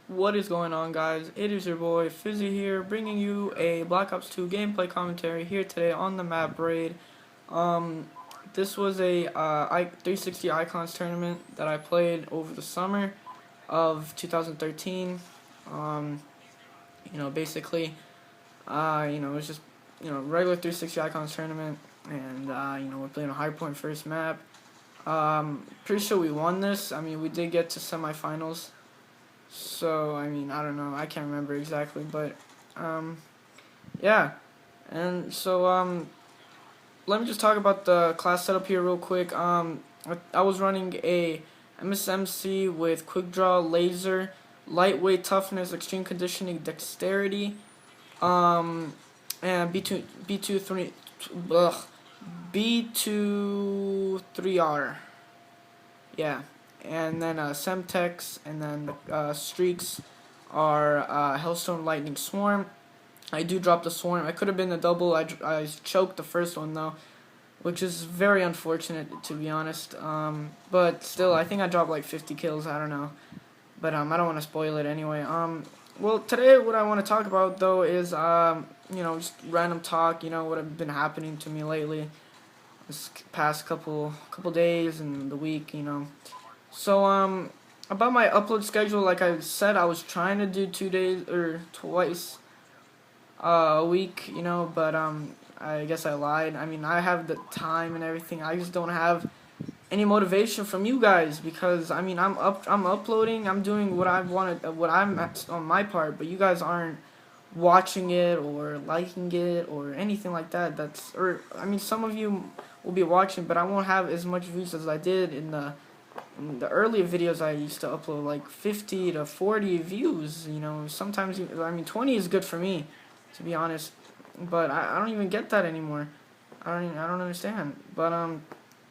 What is going on, guys? It is your boy Fizzy here, bringing you a Black Ops 2 gameplay commentary here today on the map Raid. Um, this was a 360 Icons tournament that I played over the summer of 2013. Um, basically, it was just regular 360 Icons tournament, and we're playing a Hardpoint first map. Pretty sure we won this. I mean, we did get to semifinals. So, I mean, I don't know. I can't remember exactly, but, yeah. And so, let me just talk about the class setup here real quick. I was running a MSMC with Quick Draw, Laser, Lightweight Toughness, Extreme Conditioning, Dexterity, and B2 3R. Yeah, and then Semtex, and then the streaks are Hellstone, Lightning, Swarm. I do drop the Swarm. I could have been the double. I choked the first one though, which is very unfortunate to be honest. But still, I think I dropped like 50 kills. I don't know, but I don't want to spoil it anyway. Well, today what I want to talk about though is just random talk. What have been happening to me lately, this past couple days and the week. So, about my upload schedule, like I said, I was trying to do 2 days or twice a week, but I guess I lied. I mean, I have the time and everything. I just don't have any motivation from you guys because I mean, I'm uploading, I'm doing what I wanted, what I'm on my part, but you guys aren't watching it or liking it or anything like that. Or I mean, some of you will be watching, but I won't have as much views as I did in the earlier videos. I used to upload like 50 to 40 views, sometimes, I mean, 20 is good for me, to be honest, but I don't even get that anymore. I don't understand, but,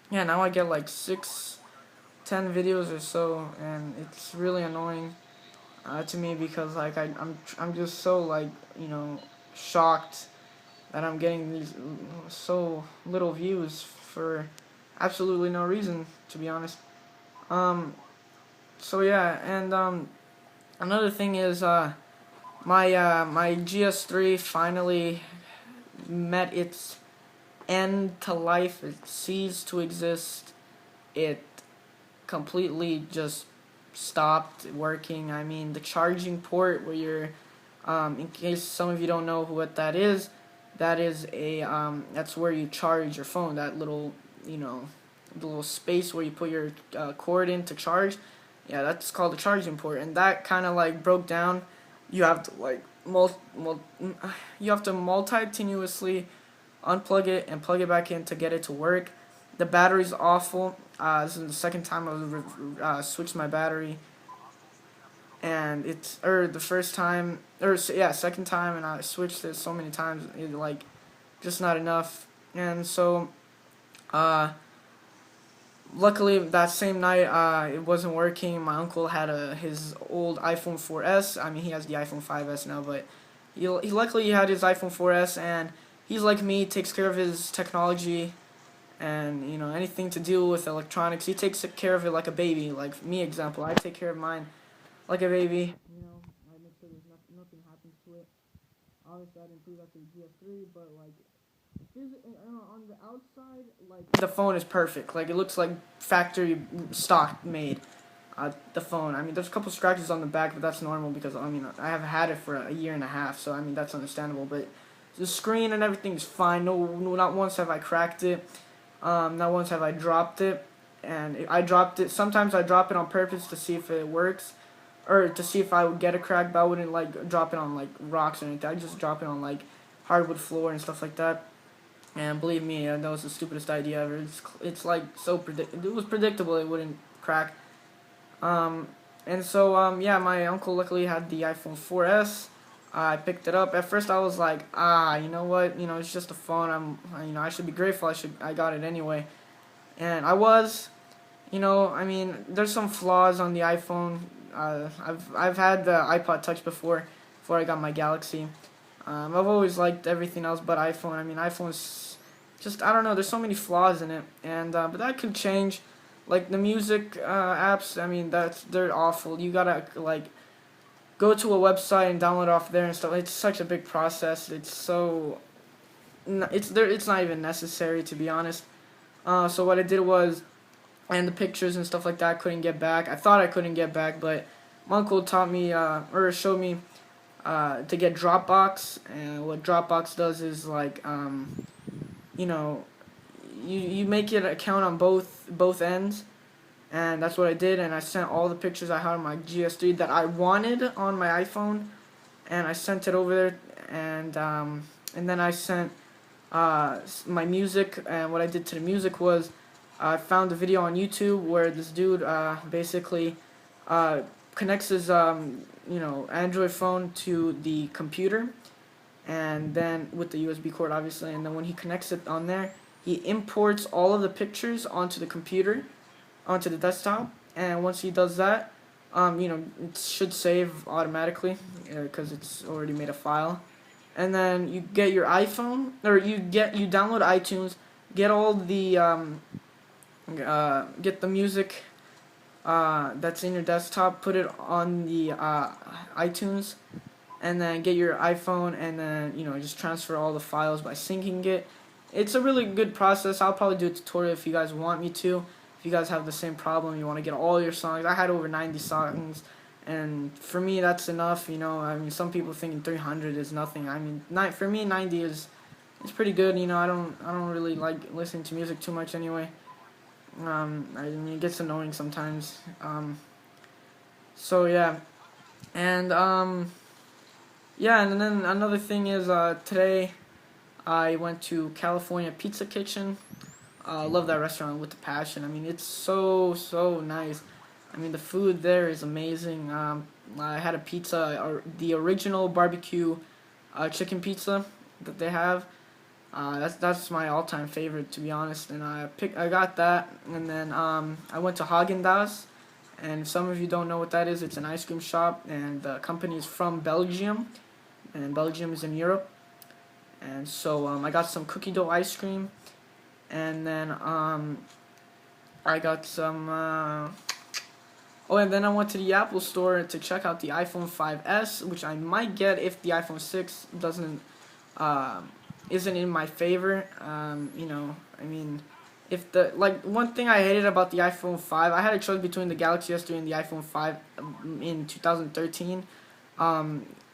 yeah, now I get like 10 videos or so, and it's really annoying, to me, because, like, I'm just so, like, shocked that I'm getting these so little views for absolutely no reason, to be honest. Um, so yeah, and another thing is my GS3 finally met its end to life. It ceased to exist. It completely just stopped working. I mean, the charging port where you're, in case some of you don't know what that is that's where you charge your phone. That little, the little space where you put your cord in to charge. Yeah, that's called the charging port, and that kind of like broke down. You have to like you have to multi-continuously unplug it and plug it back in to get it to work. The battery's awful. This is the second time I've switched my battery, and it's the first time, second time, and I switched it so many times. It like just not enough, and so luckily that same night it wasn't working. My uncle had his old iPhone 4S. I mean, he has the iPhone 5S now, but he luckily he had his iPhone 4S, and he's like me, takes care of his technology, and anything to do with electronics, he takes care of it like a baby. Like me, example, I take care of mine like a baby. I make sure there's nothing happens to it. Obviously, I'd improve after the GS3, but like on the outside, like the phone is perfect. Like it looks like factory stock made. The phone. I mean, there's a couple scratches on the back, but that's normal because I mean I have had it for a year and a half, so I mean that's understandable. But the screen and everything is fine. No, not once have I cracked it. Not once have I dropped it, and I dropped it. Sometimes I drop it on purpose to see if it works, or to see if I would get a crack, but I wouldn't like drop it on like rocks or anything. I just drop it on like hardwood floor and stuff like that. And believe me, that was the stupidest idea ever. It's like so it was predictable it wouldn't crack. And so yeah, my uncle luckily had the iPhone 4S. I picked it up. At first, I was like, you know what? It's just a phone. I should be grateful. I got it anyway, and I was. I mean, there's some flaws on the iPhone. I've had the iPod Touch before I got my Galaxy. I've always liked everything else but iPhone. I mean, iPhone's just, I don't know. There's so many flaws in it, and but that could change. Like the music apps, I mean, they're awful. You gotta like go to a website and download off there and stuff. It's such a big process. It's not even necessary, to be honest. So what I did was, and the pictures and stuff like that I couldn't get back. I thought I couldn't get back, but my uncle taught me or showed me to get Dropbox. And what Dropbox does is like you know, you make it an account on both ends, and that's what I did. And I sent all the pictures I had on my GS3 that I wanted on my iPhone, and I sent it over there. And then I sent my music. And what I did to the music was I found a video on YouTube where this dude basically connects his Android phone to the computer, and then with the USB cord obviously, and then when he connects it on there, he imports all of the pictures onto the computer, onto the desktop. And once he does that, it should save automatically because it's already made a file. And then you get your iPhone, or you download iTunes, get all the get the music that's in your desktop, put it on the iTunes, and then get your iPhone, and then just transfer all the files by syncing it. It's a really good process. I'll probably do a tutorial if you guys want me to. If you guys have the same problem, you want to get all your songs. I had over 90 songs, and for me that's enough. I mean, some people think 300 is nothing. I mean, for me 90 is pretty good. I don't really like listening to music too much anyway. I mean, it gets annoying sometimes. So yeah, and yeah, and then another thing is today I went to California Pizza Kitchen. I love that restaurant with a passion. I mean, it's so nice. I mean, the food there is amazing. I had a pizza, the original barbecue chicken pizza that they have. That's my all-time favorite, to be honest. And I got that, and then I went to Häagen-Dazs. And if some of you don't know what that is, it's an ice cream shop, and the company is from Belgium, and Belgium is in Europe. And so I got some cookie dough ice cream, and then I got some. And then I went to the Apple store to check out the iPhone 5s, which I might get if the iPhone 6 isn't in my favor. I mean, if one thing I hated about the iPhone 5, I had a choice between the Galaxy S3 and the iPhone 5 in 2013,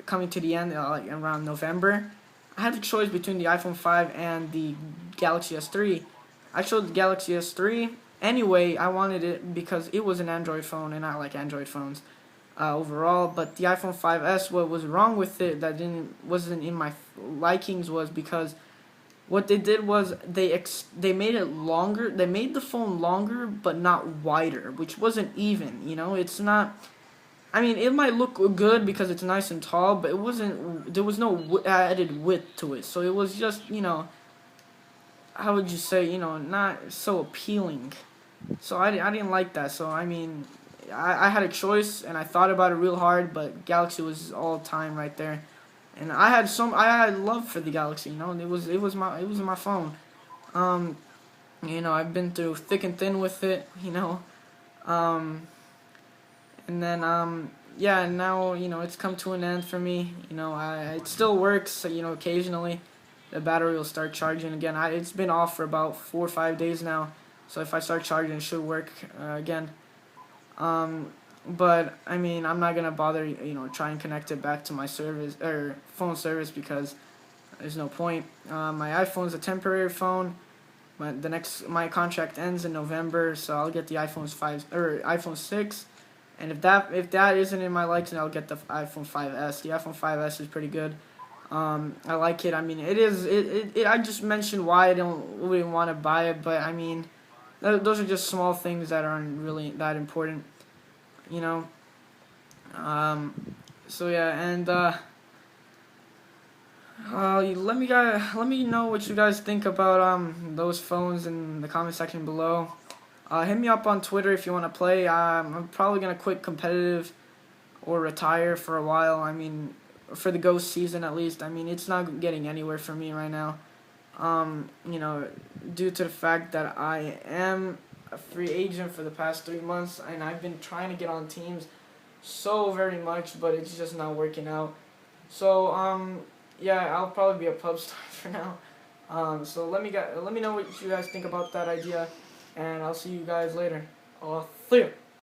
coming to the end around November. I had the choice between the iPhone 5 and the Galaxy S3. I chose the Galaxy S3 anyway. I wanted it because it was an Android phone, and I like Android phones overall. But the iPhone 5s, what was wrong with it that wasn't in my likings was because what they did was they made it longer. They made the phone longer, but not wider, which wasn't even. It's not. I mean, it might look good because it's nice and tall, but it wasn't. There was no added width to it, so it was just how would you say, not so appealing. So I didn't like that. So I mean, I had a choice, and I thought about it real hard, but Galaxy was all time right there, and I had love for the Galaxy. It was my phone. I've been through thick and thin with it. And then yeah, and now it's come to an end for me. It still works. Occasionally the battery will start charging again. It's been off for about 4 or 5 days now, so if I start charging, it should work again. But I mean, I'm not gonna bother try and connect it back to my service or phone service because there's no point. My iPhone's a temporary phone. My contract ends in November, so I'll get the iPhone 6. And if that isn't in my likes, then I'll get the iPhone 5s. The iPhone 5s is pretty good. I like it. I mean, it is. I just mentioned why I wouldn't want to buy it, but I mean, those are just small things that aren't really that important. So yeah, and let me know what you guys think about those phones in the comment section below. Hit me up on Twitter if you want to play. I'm probably gonna quit competitive or retire for a while. I mean, for the Ghost season at least. I mean, it's not getting anywhere for me right now. Due to the fact that I am a free agent for the past 3 months, and I've been trying to get on teams so very much, but it's just not working out. So yeah, I'll probably be a pub star for now. So let me know what you guys think about that idea, and I'll see you guys later. See ya.